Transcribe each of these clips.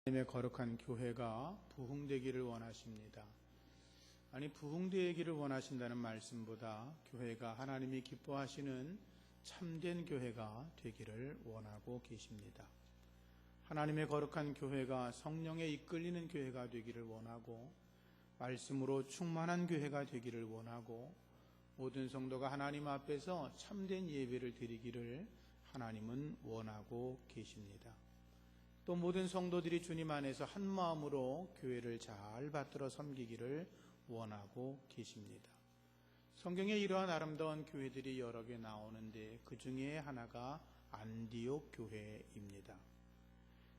하나님의 거룩한 교회가 부흥되기를 원하십니다. 아니, 부흥되기를 원하신다는 말씀보다 교회가 하나님이 기뻐하시는 참된 교회가 되기를 원하고 계십니다. 하나님의 거룩한 교회가 성령에 이끌리는 교회가 되기를 원하고, 말씀으로 충만한 교회가 되기를 원하고, 모든 성도가 하나님 앞에서 참된 예배를 드리기를 하나님은 원하고 계십니다. 또 모든 성도들이 주님 안에서 한 마음으로 교회를 잘 받들어 섬기기를 원하고 계십니다. 성경에 이러한 아름다운 교회들이 여러 개 나오는데 그 중에 하나가 안디옥 교회입니다.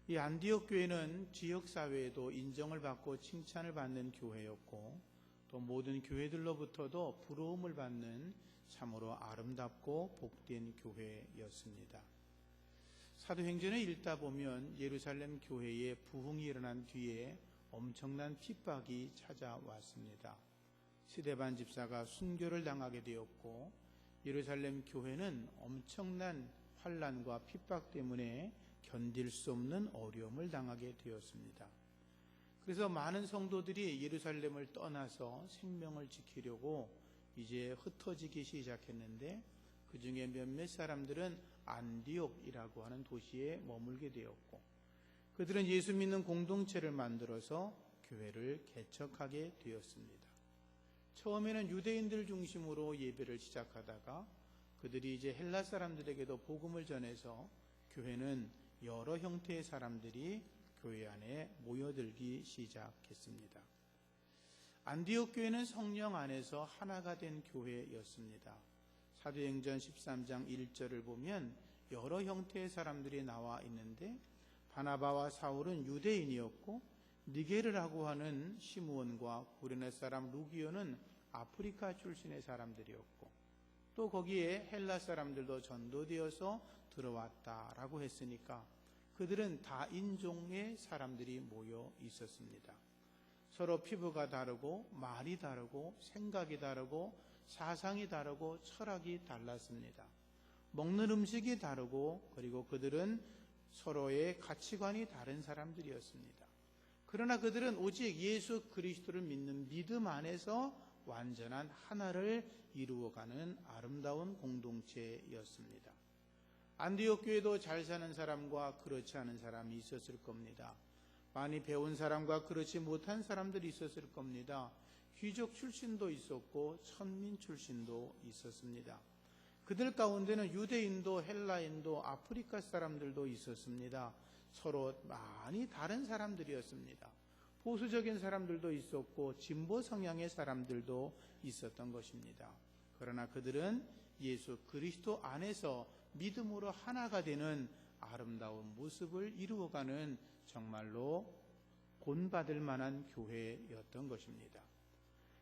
이 안디옥 교회는 지역사회에도 인정을 받고 칭찬을 받는 교회였고, 또 모든 교회들로부터도 부러움을 받는 참으로 아름답고 복된 교회였습니다. 사도행전을 읽다 보면 예루살렘 교회에 부흥이 일어난 뒤에 엄청난 핍박이 찾아왔습니다. 스데반 집사가 순교를 당하게 되었고, 예루살렘 교회는 엄청난 환난과 핍박 때문에 견딜 수 없는 어려움을 당하게 되었습니다. 그래서 많은 성도들이 예루살렘을 떠나서 생명을 지키려고 이제 흩어지기 시작했는데, 그 중에 몇몇 사람들은 안디옥이라고 하는 도시에 머물게 되었고, 그들은 예수 믿는 공동체를 만들어서 교회를 개척하게 되었습니다. 처음에는 유대인들 중심으로 예배를 시작하다가 그들이 이제 헬라 사람들에게도 복음을 전해서 교회는 여러 형태의 사람들이 교회 안에 모여들기 시작했습니다. 안디옥 교회는 성령 안에서 하나가 된 교회였습니다. 사도행전 13장 1절을 보면 여러 형태의 사람들이 나와 있는데, 바나바와 사울은 유대인이었고, 니게르라고 하는 시므온과 구레네 사람 루기오는 아프리카 출신의 사람들이었고, 또 거기에 헬라 사람들도 전도되어서 들어왔다라고 했으니까 그들은 다인종의 사람들이 모여 있었습니다. 서로 피부가 다르고 말이 다르고 생각이 다르고 사상이 다르고 철학이 달랐습니다. 먹는 음식이 다르고, 그리고 그들은 서로의 가치관이 다른 사람들이었습니다. 그러나 그들은 오직 예수 그리스도를 믿는 믿음 안에서 완전한 하나를 이루어가는 아름다운 공동체였습니다. 안디옥 교회도 잘 사는 사람과 그렇지 않은 사람이 있었을 겁니다. 많이 배운 사람과 그렇지 못한 사람들이 있었을 겁니다. 귀족 출신도 있었고 천민 출신도 있었습니다. 그들 가운데는 유대인도 헬라인도 아프리카 사람들도 있었습니다. 서로 많이 다른 사람들이었습니다. 보수적인 사람들도 있었고 진보 성향의 사람들도 있었던 것입니다. 그러나 그들은 예수 그리스도 안에서 믿음으로 하나가 되는 아름다운 모습을 이루어가는 정말로 본받을 만한 교회였던 것입니다.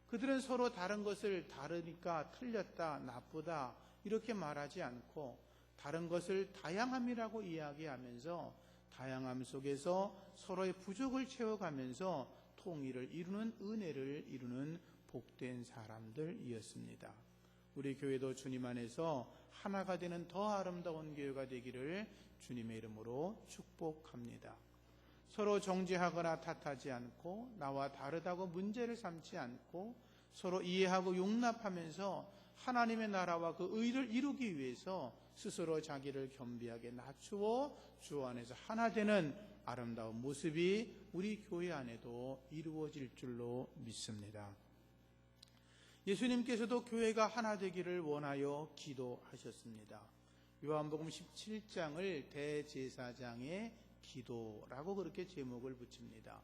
그들은 서로 다른 것을 다르니까 틀렸다, 나쁘다 이렇게 말하지 않고, 다른 것을 다양함이라고 이야기하면서 다양함 속에서 서로의 부족을 채워가면서 통일을 이루는, 은혜를 이루는 복된 사람들이었습니다. 우리 교회도 주님 안에서 하나가 되는 더 아름다운 교회가 되기를 주님의 이름으로 축복합니다. 서로 정죄하거나 탓하지 않고, 나와 다르다고 문제를 삼지 않고, 서로 이해하고 용납하면서 하나님의 나라와 그 의를 이루기 위해서 스스로 자기를 겸비하게 낮추어 주 안에서 하나 되는 아름다운 모습이 우리 교회 안에도 이루어질 줄로 믿습니다. 예수님께서도 교회가 하나 되기를 원하여 기도하셨습니다. 요한복음 17장을 대제사장의 기도라고 그렇게 제목을 붙입니다.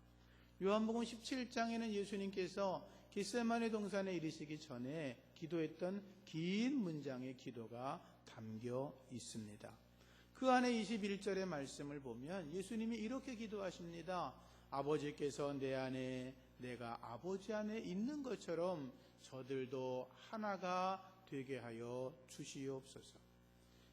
요한복음 17장에는 예수님께서 겟세마네 동산에 이르시기 전에 기도했던 긴 문장의 기도가 담겨 있습니다. 그 안에 21절의 말씀을 보면 예수님이 이렇게 기도하십니다. 아버지께서 내 안에, 내가 아버지 안에 있는 것처럼 저들도 하나가 되게 하여 주시옵소서.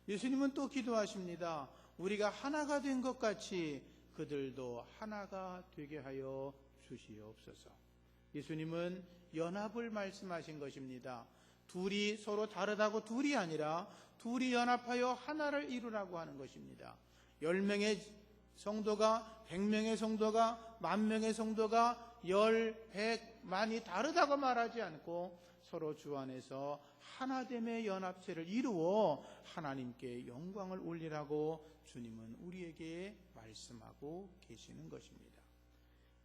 예수님은 또 기도하십니다. 우리가 하나가 된 것 같이 그들도 하나가 되게 하여 주시옵소서. 예수님은 연합을 말씀하신 것입니다. 둘이 서로 다르다고 둘이 아니라 둘이 연합하여 하나를 이루라고 하는 것입니다. 10명의 성도가 100명의 성도가 10,000명의 성도가 10, 100, 만이 다르다고 말하지 않고 서로 주 안에서 하나됨의 연합체를 이루어 하나님께 영광을 올리라고 주님은 우리에게 말씀하고 계시는 것입니다.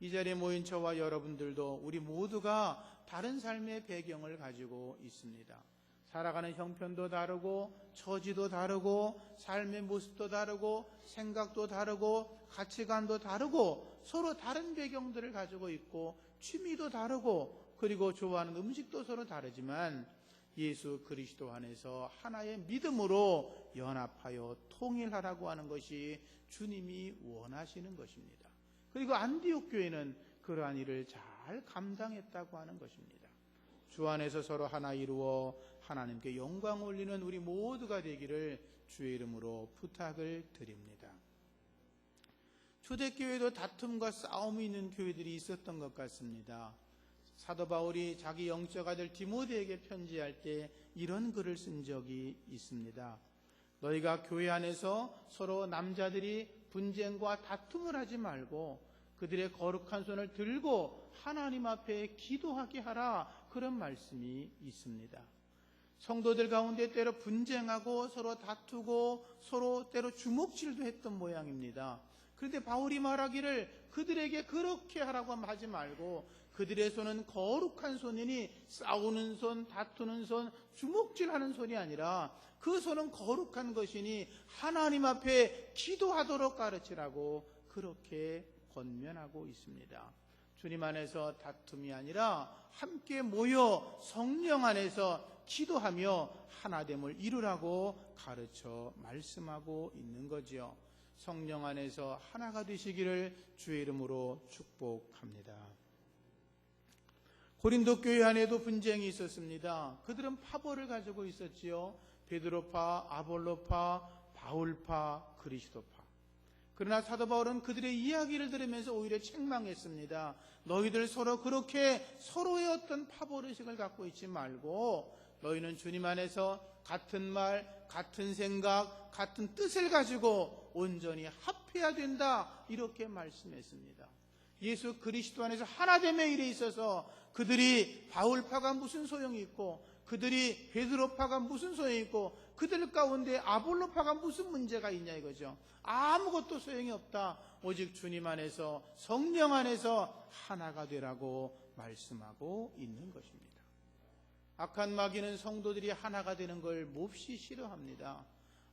이 자리에 모인 저와 여러분들도 우리 모두가 다른 삶의 배경을 가지고 있습니다. 살아가는 형편도 다르고 처지도 다르고 삶의 모습도 다르고 생각도 다르고 가치관도 다르고 서로 다른 배경들을 가지고 있고 취미도 다르고 그리고 좋아하는 음식도 서로 다르지만 예수 그리스도 안에서 하나의 믿음으로 연합하여 통일하라고 하는 것이 주님이 원하시는 것입니다. 그리고 안디옥 교회는 그러한 일을 잘 감당했다고 하는 것입니다. 주 안에서 서로 하나 이루어 하나님께 영광 올리는 우리 모두가 되기를 주의 이름으로 부탁을 드립니다. 초대교회도 다툼과 싸움이 있는 교회들이 있었던 것 같습니다. 사도 바울이 자기 영적 아들 디모데에게 편지할 때 이런 글을 쓴 적이 있습니다. 너희가 교회 안에서 서로 남자들이 분쟁과 다툼을 하지 말고 그들의 거룩한 손을 들고 하나님 앞에 기도하게 하라, 그런 말씀이 있습니다. 성도들 가운데 때로 분쟁하고 서로 다투고 서로 때로 주먹질도 했던 모양입니다. 그런데 바울이 말하기를 그들에게 그렇게 하라고 하지 말고 그들의 손은 거룩한 손이니 싸우는 손, 다투는 손, 주먹질하는 손이 아니라 그 손은 거룩한 것이니 하나님 앞에 기도하도록 가르치라고 그렇게 권면하고 있습니다. 주님 안에서 다툼이 아니라 함께 모여 성령 안에서 기도하며 하나됨을 이루라고 가르쳐 말씀하고 있는 거지요. 성령 안에서 하나가 되시기를 주의 이름으로 축복합니다. 고린도 교회 안에도 분쟁이 있었습니다. 그들은 파벌을 가지고 있었지요. 베드로파, 아볼로파, 바울파, 그리스도파. 그러나 사도 바울은 그들의 이야기를 들으면서 오히려 책망했습니다. 너희들 서로 그렇게 서로의 어떤 파벌의식을 갖고 있지 말고 너희는 주님 안에서 같은 말, 같은 생각, 같은 뜻을 가지고 온전히 합해야 된다, 이렇게 말씀했습니다. 예수 그리스도 안에서 하나됨의 일에 있어서 그들이 바울파가 무슨 소용이 있고 그들이 베드로파가 무슨 소용이 있고 그들 가운데 아볼로파가 무슨 문제가 있냐 이거죠. 아무것도 소용이 없다. 오직 주님 안에서 성령 안에서 하나가 되라고 말씀하고 있는 것입니다. 악한 마귀는 성도들이 하나가 되는 걸 몹시 싫어합니다.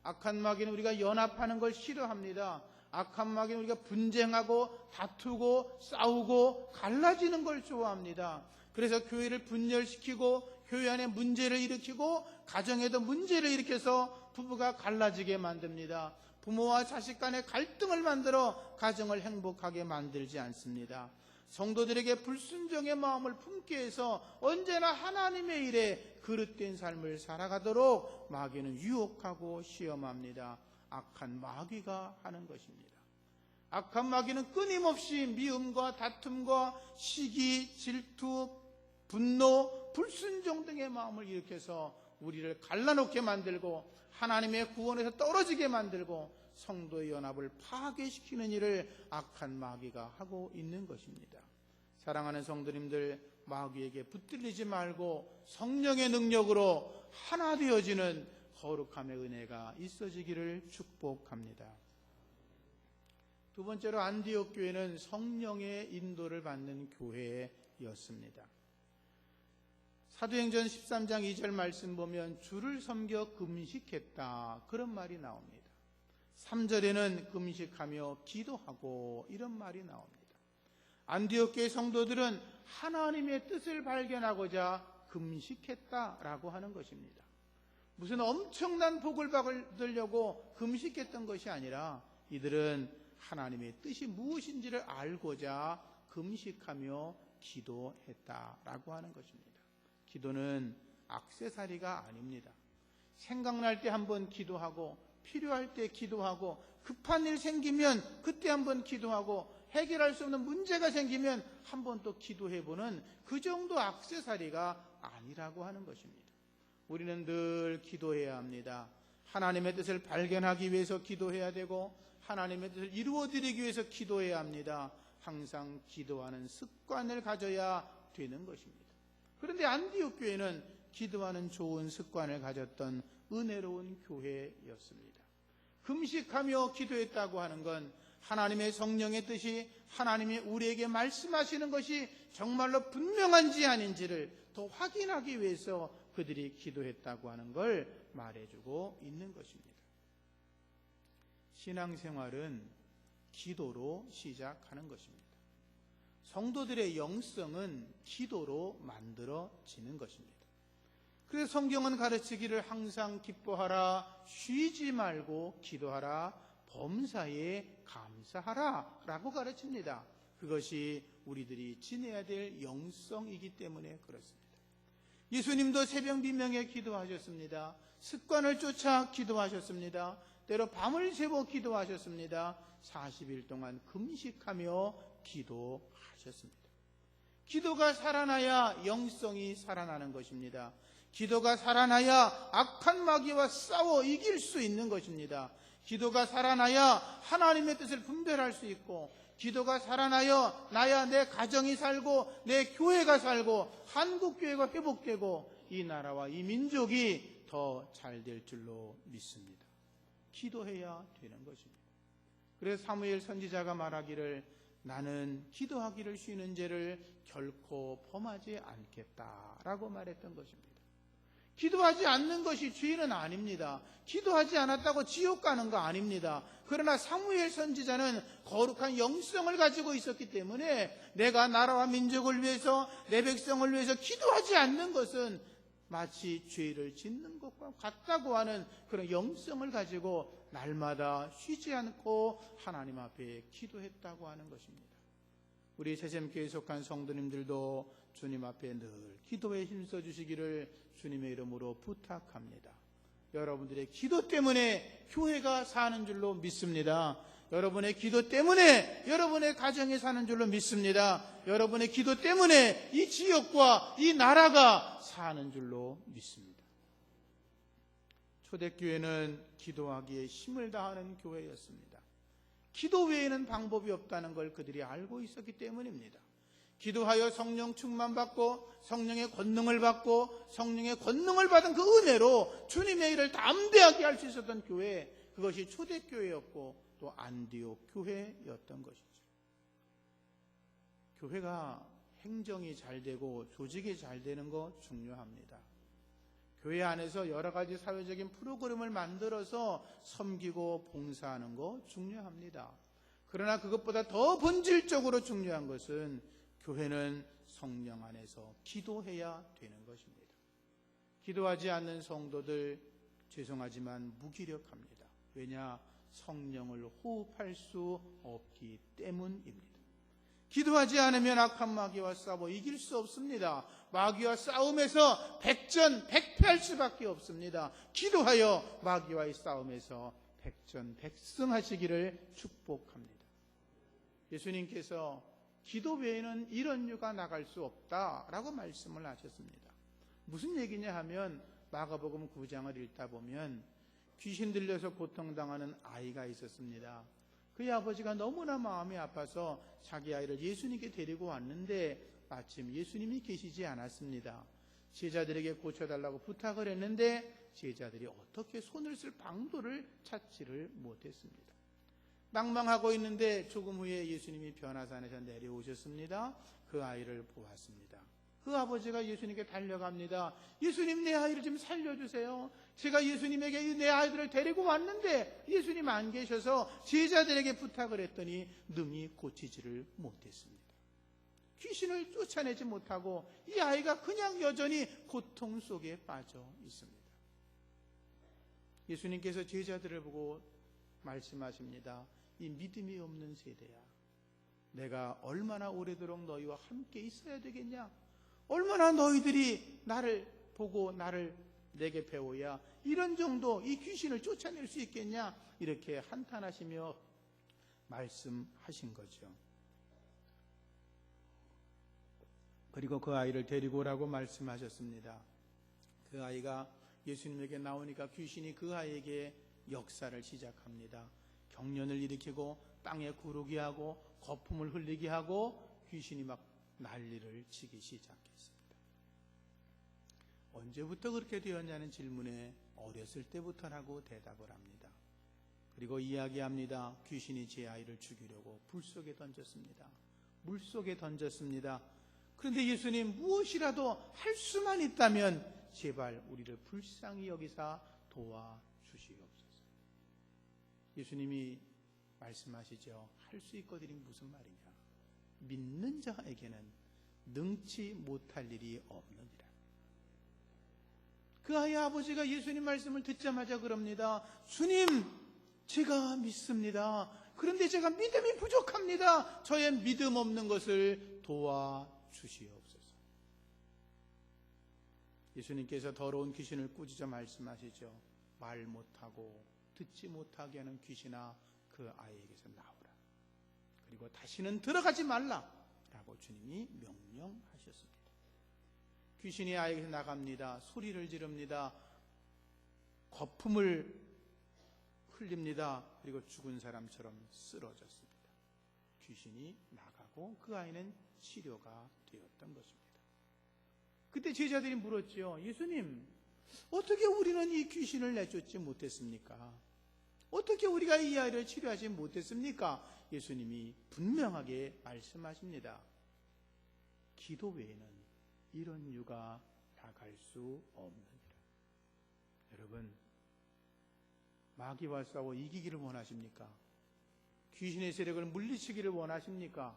악한 마귀는 우리가 연합하는 걸 싫어합니다. 악한 마귀는 우리가 분쟁하고 다투고 싸우고 갈라지는 걸 좋아합니다. 그래서 교회를 분열시키고 교회 안에 문제를 일으키고 가정에도 문제를 일으켜서 부부가 갈라지게 만듭니다. 부모와 자식 간의 갈등을 만들어 가정을 행복하게 만들지 않습니다. 성도들에게 불순종의 마음을 품게 해서 언제나 하나님의 일에 그릇된 삶을 살아가도록 마귀는 유혹하고 시험합니다. 악한 마귀가 하는 것입니다. 악한 마귀는 끊임없이 미움과 다툼과 시기, 질투, 분노, 불순종 등의 마음을 일으켜서 우리를 갈라놓게 만들고 하나님의 구원에서 떨어지게 만들고 성도의 연합을 파괴시키는 일을 악한 마귀가 하고 있는 것입니다. 사랑하는 성도님들, 마귀에게 붙들리지 말고 성령의 능력으로 하나 되어지는 거룩함의 은혜가 있어지기를 축복합니다. 두 번째로 안디옥 교회는 성령의 인도를 받는 교회였습니다. 사도행전 13장 2절 말씀 보면 주를 섬겨 금식했다, 그런 말이 나옵니다. 3절에는 금식하며 기도하고, 이런 말이 나옵니다. 안디옥 교회 성도들은 하나님의 뜻을 발견하고자 금식했다라고 하는 것입니다. 무슨 엄청난 복을 받으려고 금식했던 것이 아니라 이들은 하나님의 뜻이 무엇인지를 알고자 금식하며 기도했다라고 하는 것입니다. 기도는 액세서리가 아닙니다. 생각날 때 한번 기도하고, 필요할 때 기도하고, 급한 일 생기면 그때 한번 기도하고, 해결할 수 없는 문제가 생기면 한번 또 기도해보는 그 정도 액세서리가 아니라고 하는 것입니다. 우리는 늘 기도해야 합니다. 하나님의 뜻을 발견하기 위해서 기도해야 되고, 하나님의 뜻을 이루어드리기 위해서 기도해야 합니다. 항상 기도하는 습관을 가져야 되는 것입니다. 그런데 안디옥 교회는 기도하는 좋은 습관을 가졌던 은혜로운 교회였습니다. 금식하며 기도했다고 하는 건 하나님의 성령의 뜻이 하나님이 우리에게 말씀하시는 것이 정말로 분명한지 아닌지를 더 확인하기 위해서 그들이 기도했다고 하는 걸 말해주고 있는 것입니다. 신앙생활은 기도로 시작하는 것입니다. 성도들의 영성은 기도로 만들어지는 것입니다. 그래서 성경은 가르치기를 항상 기뻐하라, 쉬지 말고 기도하라, 범사에 감사하라 라고 가르칩니다. 그것이 우리들이 지내야 될 영성이기 때문에 그렇습니다. 예수님도 새벽 비명에 기도하셨습니다. 습관을 쫓아 기도하셨습니다. 때로 밤을 새워 기도하셨습니다. 40일 동안 금식하며 기도하셨습니다. 기도가 살아나야 영성이 살아나는 것입니다. 기도가 살아나야 악한 마귀와 싸워 이길 수 있는 것입니다. 기도가 살아나야 하나님의 뜻을 분별할 수 있고, 기도가 살아나야 나야 내 가정이 살고 내 교회가 살고 한국교회가 회복되고 이 나라와 이 민족이 더 잘 될 줄로 믿습니다. 기도해야 되는 것입니다. 그래서 사무엘 선지자가 말하기를 나는 기도하기를 쉬는 죄를 결코 범하지 않겠다라고 말했던 것입니다. 기도하지 않는 것이 죄는 아닙니다. 기도하지 않았다고 지옥 가는 거 아닙니다. 그러나 사무엘 선지자는 거룩한 영성을 가지고 있었기 때문에 내가 나라와 민족을 위해서 내 백성을 위해서 기도하지 않는 것은 마치 죄를 짓는 것과 같다고 하는 그런 영성을 가지고 날마다 쉬지 않고 하나님 앞에 기도했다고 하는 것입니다. 우리 새샘교회에 속한 성도님들도 주님 앞에 늘 기도에 힘써 주시기를 주님의 이름으로 부탁합니다. 여러분들의 기도 때문에 교회가 사는 줄로 믿습니다. 여러분의 기도 때문에 여러분의 가정이 사는 줄로 믿습니다. 여러분의 기도 때문에 이 지역과 이 나라가 사는 줄로 믿습니다. 초대교회는 기도하기에 힘을 다하는 교회였습니다. 기도 외에는 방법이 없다는 걸 그들이 알고 있었기 때문입니다. 기도하여 성령 충만받고 성령의 권능을 받고 성령의 권능을 받은 그 은혜로 주님의 일을 담대하게 할 수 있었던 교회, 그것이 초대교회였고 또 안디옥 교회였던 것이죠. 교회가 행정이 잘 되고 조직이 잘 되는 거 중요합니다. 교회 안에서 여러 가지 사회적인 프로그램을 만들어서 섬기고 봉사하는 거 중요합니다. 그러나 그것보다 더 본질적으로 중요한 것은 교회는 성령 안에서 기도해야 되는 것입니다. 기도하지 않는 성도들 죄송하지만 무기력합니다. 왜냐? 성령을 호흡할 수 없기 때문입니다. 기도하지 않으면 악한 마귀와 싸워 이길 수 없습니다. 마귀와 싸움에서 백전백패할 수밖에 없습니다. 기도하여 마귀와의 싸움에서 백전백승하시기를 축복합니다. 예수님께서 기도 외에는 이런 유가 나갈 수 없다라고 말씀을 하셨습니다. 무슨 얘기냐 하면 마가복음 9장을 읽다 보면 귀신 들려서 고통당하는 아이가 있었습니다. 그의 아버지가 너무나 마음이 아파서 자기 아이를 예수님께 데리고 왔는데 마침 예수님이 계시지 않았습니다. 제자들에게 고쳐달라고 부탁을 했는데 제자들이 어떻게 손을 쓸 방도를 찾지를 못했습니다. 낭망하고 있는데 조금 후에 예수님이 변화산에서 내려오셨습니다. 그 아이를 보았습니다. 그 아버지가 예수님께 달려갑니다. 예수님, 내 아이를 좀 살려주세요. 제가 예수님에게 내 아이들을 데리고 왔는데 예수님 안 계셔서 제자들에게 부탁을 했더니 능히 고치지를 못했습니다. 귀신을 쫓아내지 못하고 이 아이가 그냥 여전히 고통 속에 빠져 있습니다. 예수님께서 제자들을 보고 말씀하십니다. 이 믿음이 없는 세대야, 내가 얼마나 오래도록 너희와 함께 있어야 되겠냐? 얼마나 너희들이 나를 보고 나를 내게 배워야 이런 정도 이 귀신을 쫓아낼 수 있겠냐? 이렇게 한탄하시며 말씀하신 거죠. 그리고 그 아이를 데리고 오라고 말씀하셨습니다. 그 아이가 예수님에게 나오니까 귀신이 그 아이에게 역사를 시작합니다. 경련을 일으키고 땅에 구르게 하고 거품을 흘리게 하고 귀신이 막 난리를 치기 시작했습니다. 언제부터 그렇게 되었냐는 질문에 어렸을 때부터라고 대답을 합니다. 그리고 이야기합니다. 귀신이 제 아이를 죽이려고 불 속에 던졌습니다. 물 속에 던졌습니다. 그런데 예수님, 무엇이라도 할 수만 있다면 제발 우리를 불쌍히 여기사 도와주시옵소서. 예수님이 말씀하시죠. 할 수 있거든이 무슨 말이냐? 믿는 자에게는 능치 못할 일이 없느니라. 그 아이의 아버지가 예수님 말씀을 듣자마자 그럽니다. 주님, 제가 믿습니다. 그런데 제가 믿음이 부족합니다. 저의 믿음 없는 것을 도와주시옵소서. 예수님께서 더러운 귀신을 꾸짖어 말씀하시죠. 말 못하고 듣지 못하게 하는 귀신아, 그 아이에게서 나오라. 그리고 다시는 들어가지 말라 라고 주님이 명령하셨습니다. 귀신이 아이에게서 나갑니다. 소리를 지릅니다. 거품을 흘립니다. 그리고 죽은 사람처럼 쓰러졌습니다. 귀신이 나가고 그 아이는 치료가 되었던 것입니다. 그때 제자들이 물었죠. 예수님, 어떻게 우리는 이 귀신을 내쫓지 못했습니까? 어떻게 우리가 이 아이를 치료하지 못했습니까? 예수님이 분명하게 말씀하십니다. 기도 외에는 이런 유가 나갈 수 없느니라. 여러분, 마귀와 싸워 이기기를 원하십니까? 귀신의 세력을 물리치기를 원하십니까?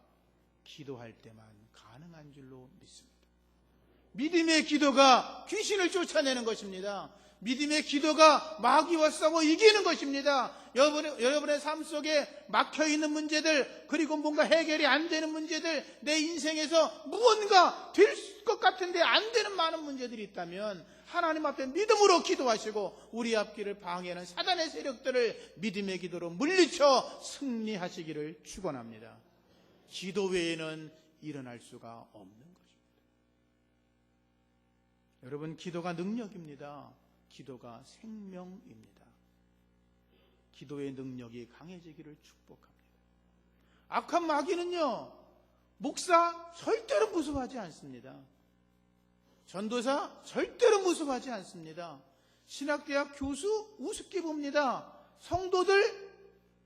기도할 때만 가능한 줄로 믿습니다. 믿음의 기도가 귀신을 쫓아내는 것입니다. 믿음의 기도가 마귀와 싸워 이기는 것입니다. 여러분의 삶 속에 막혀있는 문제들, 그리고 뭔가 해결이 안 되는 문제들, 내 인생에서 무언가 될 것 같은데 안 되는 많은 문제들이 있다면 하나님 앞에 믿음으로 기도하시고 우리 앞길을 방해하는 사단의 세력들을 믿음의 기도로 물리쳐 승리하시기를 축원합니다. 기도 외에는 일어날 수가 없는 것입니다. 여러분, 기도가 능력입니다. 기도가 생명입니다. 기도의 능력이 강해지기를 축복합니다. 악한 마귀는요, 목사 절대로 무서워하지 않습니다. 전도사 절대로 무서워하지 않습니다. 신학대학 교수 우습게 봅니다. 성도들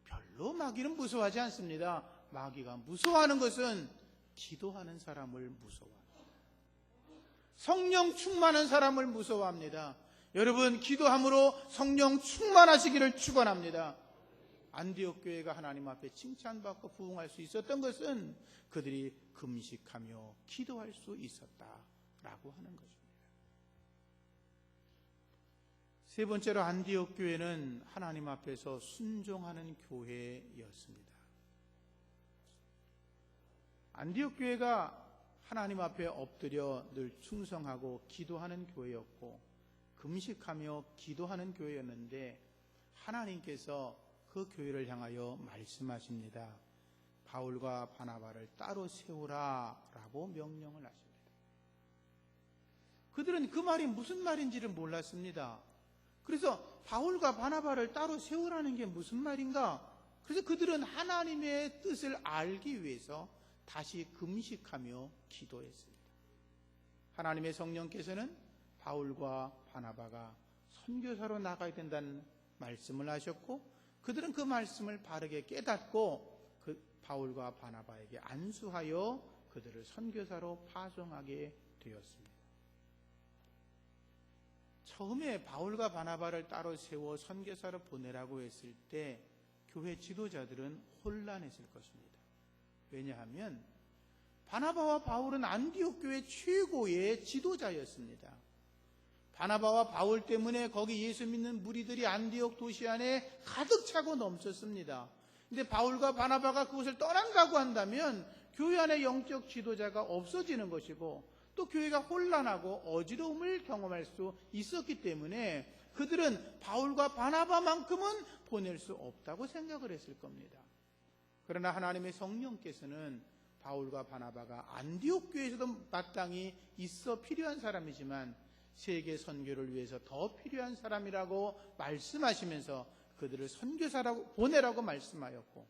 별로 마귀는 무서워하지 않습니다. 마귀가 무서워하는 것은 기도하는 사람을 무서워합니다. 성령 충만한 사람을 무서워합니다. 여러분, 기도함으로 성령 충만하시기를 축원합니다. 안디옥 교회가 하나님 앞에 칭찬받고 부흥할 수 있었던 것은 그들이 금식하며 기도할 수 있었다라고 하는 것입니다. 세 번째로 안디옥 교회는 하나님 앞에서 순종하는 교회였습니다. 안디옥 교회가 하나님 앞에 엎드려 늘 충성하고 기도하는 교회였고 금식하며 기도하는 교회였는데 하나님께서 그 교회를 향하여 말씀하십니다. 바울과 바나바를 따로 세우라 라고 명령을 하십니다. 그들은 그 말이 무슨 말인지를 몰랐습니다. 그래서 바울과 바나바를 따로 세우라는 게 무슨 말인가? 그래서 그들은 하나님의 뜻을 알기 위해서 다시 금식하며 기도했습니다. 하나님의 성령께서는 바울과 바나바가 선교사로 나가야 된다는 말씀을 하셨고 그들은 그 말씀을 바르게 깨닫고 그 바울과 바나바에게 안수하여 그들을 선교사로 파송하게 되었습니다. 처음에 바울과 바나바를 따로 세워 선교사로 보내라고 했을 때 교회 지도자들은 혼란했을 것입니다. 왜냐하면 바나바와 바울은 안디옥 교회 최고의 지도자였습니다. 바나바와 바울 때문에 거기 예수 믿는 무리들이 안디옥 도시 안에 가득 차고 넘쳤습니다. 근데 바울과 바나바가 그곳을 떠난다고 한다면 교회 안에 영적 지도자가 없어지는 것이고 또 교회가 혼란하고 어지러움을 경험할 수 있었기 때문에 그들은 바울과 바나바만큼은 보낼 수 없다고 생각을 했을 겁니다. 그러나 하나님의 성령께서는 바울과 바나바가 안디옥 교회에서도 마땅히 있어 필요한 사람이지만 세계 선교를 위해서 더 필요한 사람이라고 말씀하시면서 그들을 선교사라고 보내라고 말씀하였고,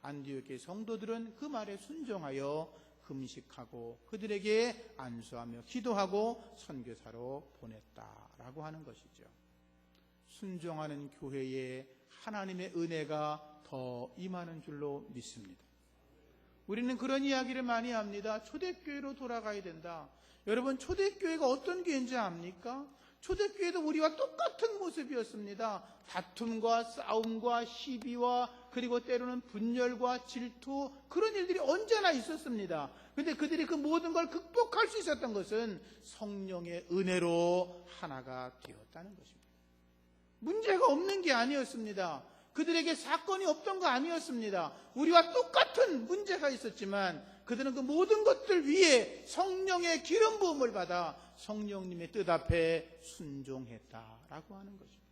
안디옥의 성도들은 그 말에 순종하여 금식하고 그들에게 안수하며 기도하고 선교사로 보냈다라고 하는 것이죠. 순종하는 교회에 하나님의 은혜가 더 임하는 줄로 믿습니다. 우리는 그런 이야기를 많이 합니다. 초대교회로 돌아가야 된다. 여러분, 초대교회가 어떤 교회인지 압니까? 초대교회도 우리와 똑같은 모습이었습니다. 다툼과 싸움과 시비와 그리고 때로는 분열과 질투, 그런 일들이 언제나 있었습니다. 그런데 그들이 그 모든 걸 극복할 수 있었던 것은 성령의 은혜로 하나가 되었다는 것입니다. 문제가 없는 게 아니었습니다. 그들에게 사건이 없던 거 아니었습니다. 우리와 똑같은 문제가 있었지만 그들은 그 모든 것들 위에 성령의 기름 부음을 받아 성령님의 뜻 앞에 순종했다라고 하는 것입니다.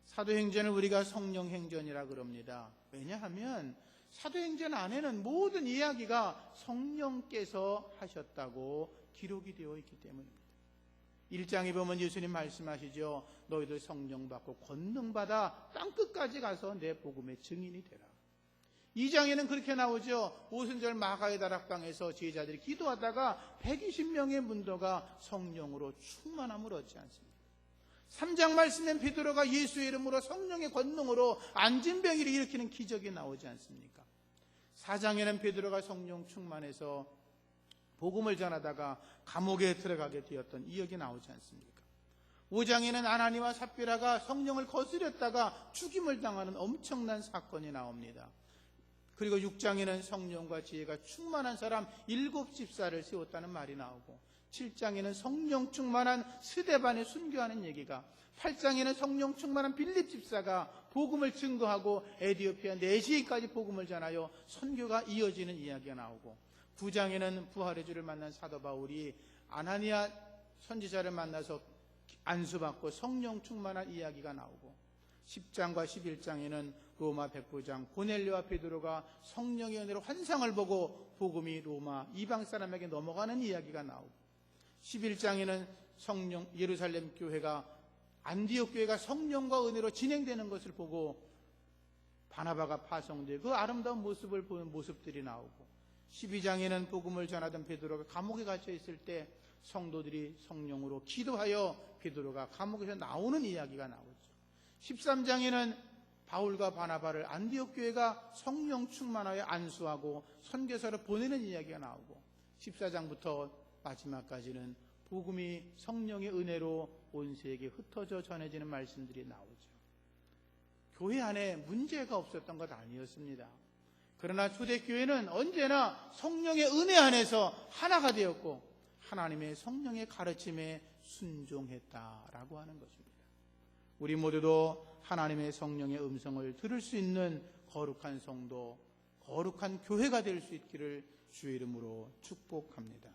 사도행전을 우리가 성령행전이라 그럽니다. 왜냐하면 사도행전 안에는 모든 이야기가 성령께서 하셨다고 기록이 되어 있기 때문입니다. 1장에 보면 예수님 말씀하시죠. 너희들 성령 받고 권능 받아 땅끝까지 가서 내 복음의 증인이 되라. 2장에는 그렇게 나오죠. 오순절 마가의 다락방에서 제자들이 기도하다가 120명의 문도가 성령으로 충만함을 얻지 않습니다. 3장 말씀엔 베드로가 예수의 이름으로 성령의 권능으로 안진병이를 일으키는 기적이 나오지 않습니까? 4장에는 베드로가 성령 충만해서 복음을 전하다가 감옥에 들어가게 되었던 이야기 나오지 않습니까? 5장에는 아나니와 삽비라가 성령을 거스렸다가 죽임을 당하는 엄청난 사건이 나옵니다. 그리고 6장에는 성령과 지혜가 충만한 사람 7집사를 세웠다는 말이 나오고, 7장에는 성령 충만한 스데반을 순교하는 얘기가, 8장에는 성령 충만한 빌립 집사가 복음을 증거하고 에티오피아 내시까지 복음을 전하여 선교가 이어지는 이야기가 나오고, 9장에는 부활의 주를 만난 사도 바울이 아나니아 선지자를 만나서 안수받고 성령 충만한 이야기가 나오고, 10장과 11장에는 로마 백부장 고넬료와 베드로가 성령의 은혜로 환상을 보고 복음이 로마 이방 사람에게 넘어가는 이야기가 나오고, 11장에는 성령 예루살렘 교회가 안디옥 교회가 성령과 은혜로 진행되는 것을 보고 바나바가 파송되고 그 아름다운 모습을 보는 모습들이 나오고, 12장에는 복음을 전하던 베드로가 감옥에 갇혀 있을 때 성도들이 성령으로 기도하여 베드로가 감옥에서 나오는 이야기가 나오죠. 13장에는 바울과 바나바를 안디옥 교회가 성령 충만하여 안수하고 선교사로 보내는 이야기가 나오고, 14장부터 마지막까지는 복음이 성령의 은혜로 온 세계에 흩어져 전해지는 말씀들이 나오죠. 교회 안에 문제가 없었던 것 아니었습니다. 그러나 초대교회는 언제나 성령의 은혜 안에서 하나가 되었고 하나님의 성령의 가르침에 순종했다라고 하는 것입니다. 우리 모두도 하나님의 성령의 음성을 들을 수 있는 거룩한 성도, 거룩한 교회가 될 수 있기를 주의 이름으로 축복합니다.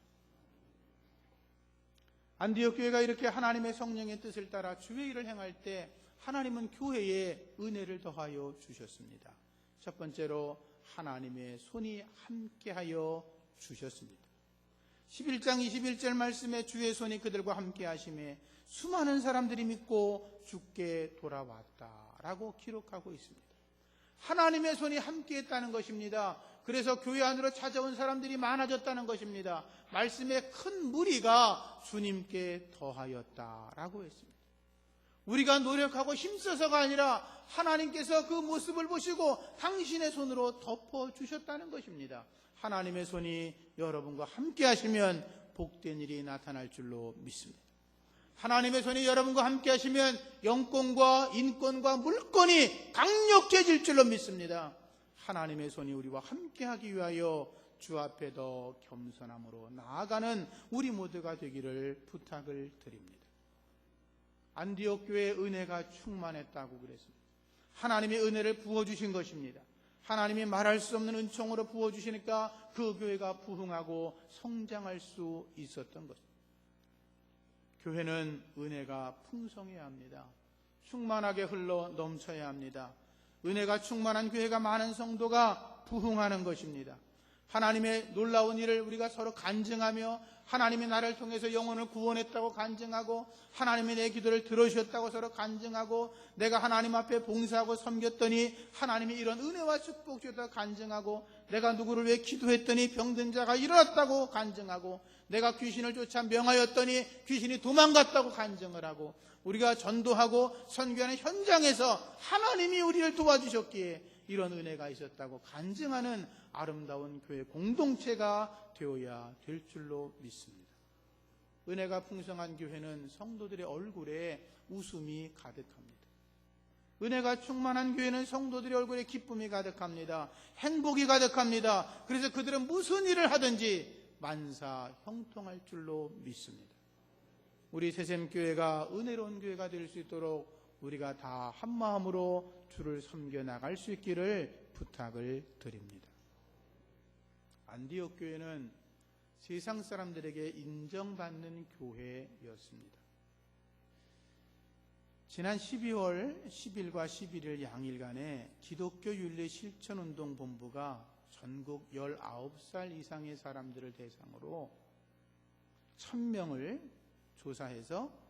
안디옥 교회가 이렇게 하나님의 성령의 뜻을 따라 주의 일을 행할 때 하나님은 교회에 은혜를 더하여 주셨습니다. 첫 번째로 하나님의 손이 함께하여 주셨습니다. 11장 21절 말씀에 주의 손이 그들과 함께 하심에 수많은 사람들이 믿고 주께 돌아왔다라고 기록하고 있습니다. 하나님의 손이 함께했다는 것입니다. 그래서 교회 안으로 찾아온 사람들이 많아졌다는 것입니다. 말씀의 큰 무리가 주님께 더하였다라고 했습니다. 우리가 노력하고 힘써서가 아니라 하나님께서 그 모습을 보시고 당신의 손으로 덮어주셨다는 것입니다. 하나님의 손이 여러분과 함께 하시면 복된 일이 나타날 줄로 믿습니다. 하나님의 손이 여러분과 함께 하시면 영권과 인권과 물권이 강력해질 줄로 믿습니다. 하나님의 손이 우리와 함께 하기 위하여 주 앞에 더 겸손함으로 나아가는 우리 모두가 되기를 부탁을 드립니다. 안디옥 교회의 은혜가 충만했다고 그랬습니다. 하나님의 은혜를 부어주신 것입니다. 하나님이 말할 수 없는 은총으로 부어주시니까 그 교회가 부흥하고 성장할 수 있었던 것입니다. 교회는 은혜가 풍성해야 합니다. 충만하게 흘러 넘쳐야 합니다. 은혜가 충만한 교회가 많은 성도가 부흥하는 것입니다. 하나님의 놀라운 일을 우리가 서로 간증하며 하나님이 나를 통해서 영혼을 구원했다고 간증하고 하나님이 내 기도를 들어주셨다고 서로 간증하고 내가 하나님 앞에 봉사하고 섬겼더니 하나님이 이런 은혜와 축복 주셨다고 간증하고 내가 누구를 위해 기도했더니 병든 자가 일어났다고 간증하고 내가 귀신을 쫓아 명하였더니 귀신이 도망갔다고 간증을 하고 우리가 전도하고 선교하는 현장에서 하나님이 우리를 도와주셨기에 이런 은혜가 있었다고 간증하는 아름다운 교회 공동체가 되어야 될 줄로 믿습니다. 은혜가 풍성한 교회는 성도들의 얼굴에 웃음이 가득합니다. 은혜가 충만한 교회는 성도들의 얼굴에 기쁨이 가득합니다. 행복이 가득합니다. 그래서 그들은 무슨 일을 하든지 만사 형통할 줄로 믿습니다. 우리 새샘교회가 은혜로운 교회가 될 수 있도록 우리가 다 한마음으로 주를 섬겨 나갈 수 있기를 부탁을 드립니다. 안디옥 교회는 세상 사람들에게 인정받는 교회였습니다. 지난 12월 10일과 11일 양일간에 기독교 윤리 실천운동 본부가 전국 19살 이상의 사람들을 대상으로 1000명을 조사해서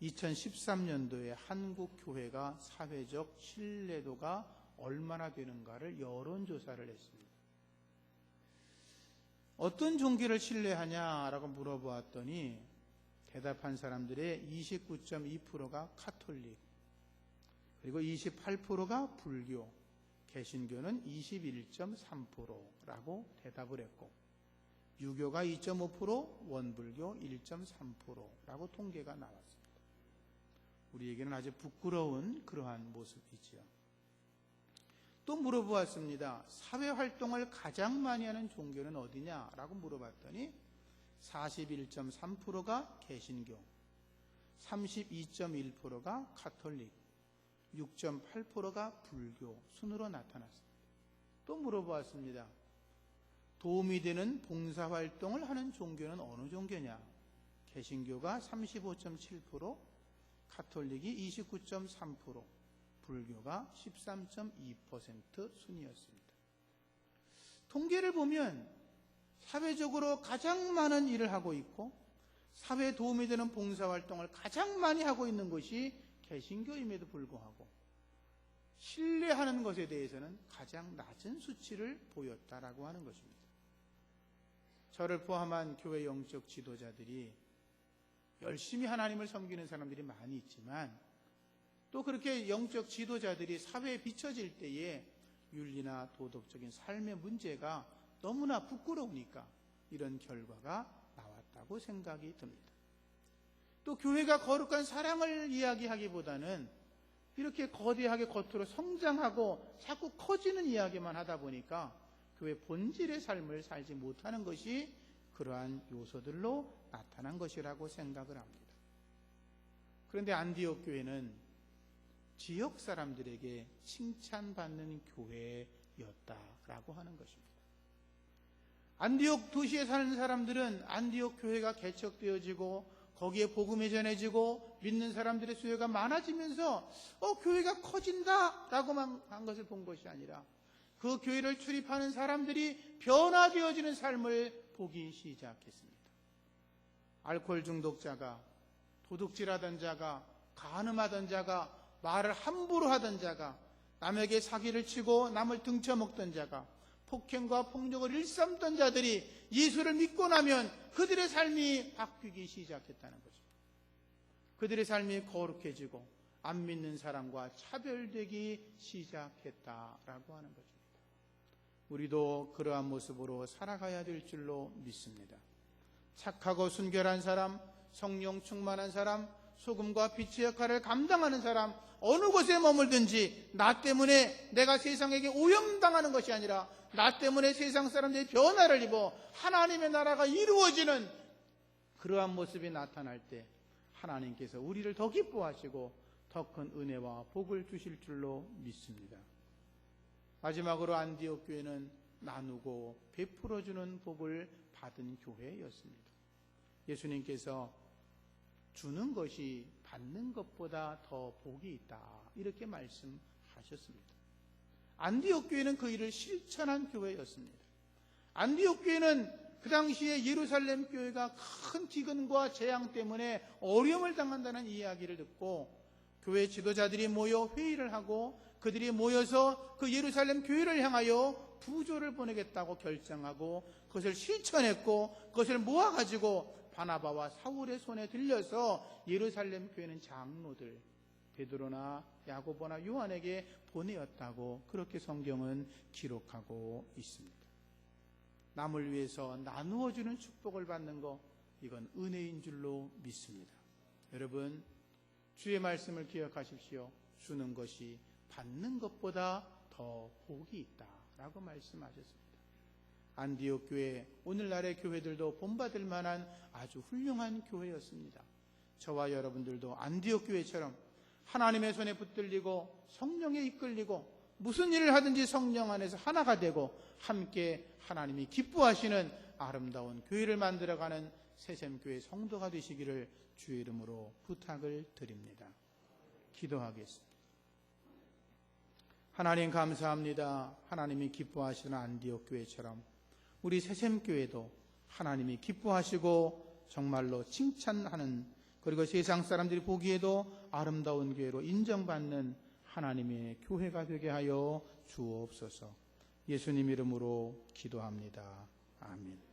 2013년도에 한국 교회가 사회적 신뢰도가 얼마나 되는가를 여론조사를 했습니다. 어떤 종교를 신뢰하냐라고 물어보았더니 대답한 사람들의 29.2%가 카톨릭, 그리고 28%가 불교, 개신교는 21.3%라고 대답을 했고 유교가 2.5%, 원불교 1.3%라고 통계가 나왔습니다. 우리에게는 아주 부끄러운 그러한 모습이지요. 또 물어보았습니다. 사회활동을 가장 많이 하는 종교는 어디냐라고 물어봤더니 41.3%가 개신교, 32.1%가 카톨릭, 6.8%가 불교 순으로 나타났습니다. 또 물어보았습니다. 도움이 되는 봉사활동을 하는 종교는 어느 종교냐? 개신교가 35.7%, 카톨릭이 29.3%, 불교가 13.2% 순이었습니다. 통계를 보면 사회적으로 가장 많은 일을 하고 있고 사회에 도움이 되는 봉사활동을 가장 많이 하고 있는 것이 개신교임에도 불구하고 신뢰하는 것에 대해서는 가장 낮은 수치를 보였다라고 하는 것입니다. 저를 포함한 교회 영적 지도자들이 열심히 하나님을 섬기는 사람들이 많이 있지만 또 그렇게 영적 지도자들이 사회에 비춰질 때에 윤리나 도덕적인 삶의 문제가 너무나 부끄러우니까 이런 결과가 나왔다고 생각이 듭니다. 또 교회가 거룩한 사랑을 이야기하기보다는 이렇게 거대하게 겉으로 성장하고 자꾸 커지는 이야기만 하다 보니까 교회 본질의 삶을 살지 못하는 것이 그러한 요소들로 나타난 것이라고 생각을 합니다. 그런데 안디옥 교회는 지역 사람들에게 칭찬받는 교회였다라고 하는 것입니다. 안디옥 도시에 사는 사람들은 안디옥 교회가 개척되어지고 거기에 복음이 전해지고 믿는 사람들의 수요가 많아지면서 교회가 커진다라고만 한 것을 본 것이 아니라 그 교회를 출입하는 사람들이 변화되어지는 삶을 보기 시작했습니다. 알코올 중독자가, 도둑질하던 자가, 간음하던 자가, 말을 함부로 하던 자가, 남에게 사기를 치고 남을 등쳐먹던 자가, 폭행과 폭력을 일삼던 자들이 예수를 믿고 나면 그들의 삶이 바뀌기 시작했다는 것입니다. 그들의 삶이 거룩해지고 안 믿는 사람과 차별되기 시작했다라고 하는 것입니다. 우리도 그러한 모습으로 살아가야 될 줄로 믿습니다. 착하고 순결한 사람, 성령 충만한 사람, 소금과 빛의 역할을 감당하는 사람, 어느 곳에 머물든지 나 때문에 내가 세상에게 오염당하는 것이 아니라 나 때문에 세상 사람들이 변화를 입어 하나님의 나라가 이루어지는 그러한 모습이 나타날 때 하나님께서 우리를 더 기뻐하시고 더 큰 은혜와 복을 주실 줄로 믿습니다. 마지막으로 안디옥 교회는 나누고 베풀어주는 복을 받은 교회였습니다. 예수님께서 주는 것이 받는 것보다 더 복이 있다, 이렇게 말씀하셨습니다. 안디옥 교회는 그 일을 실천한 교회였습니다. 안디옥 교회는 그 당시에 예루살렘 교회가 큰 기근과 재앙 때문에 어려움을 당한다는 이야기를 듣고 교회 지도자들이 모여 회의를 하고 그들이 모여서 그 예루살렘 교회를 향하여 부조를 보내겠다고 결정하고 그것을 실천했고 그것을 모아가지고 바나바와 사울의 손에 들려서 예루살렘 교회는 장로들 베드로나 야고보나 요한에게 보내었다고 그렇게 성경은 기록하고 있습니다. 남을 위해서 나누어주는 축복을 받는 것, 이건 은혜인 줄로 믿습니다. 여러분, 주의 말씀을 기억하십시오. 주는 것이 받는 것보다 더 복이 있다라고 말씀하셨습니다. 안디옥 교회, 오늘날의 교회들도 본받을 만한 아주 훌륭한 교회였습니다. 저와 여러분들도 안디옥 교회처럼 하나님의 손에 붙들리고 성령에 이끌리고 무슨 일을 하든지 성령 안에서 하나가 되고 함께 하나님이 기뻐하시는 아름다운 교회를 만들어가는 새샘교회 성도가 되시기를 주의 이름으로 부탁을 드립니다. 기도하겠습니다. 하나님 감사합니다. 하나님이 기뻐하시는 안디옥 교회처럼 우리 새샘교회도 하나님이 기뻐하시고 정말로 칭찬하는, 그리고 세상 사람들이 보기에도 아름다운 교회로 인정받는 하나님의 교회가 되게 하여 주옵소서. 예수님 이름으로 기도합니다. 아멘.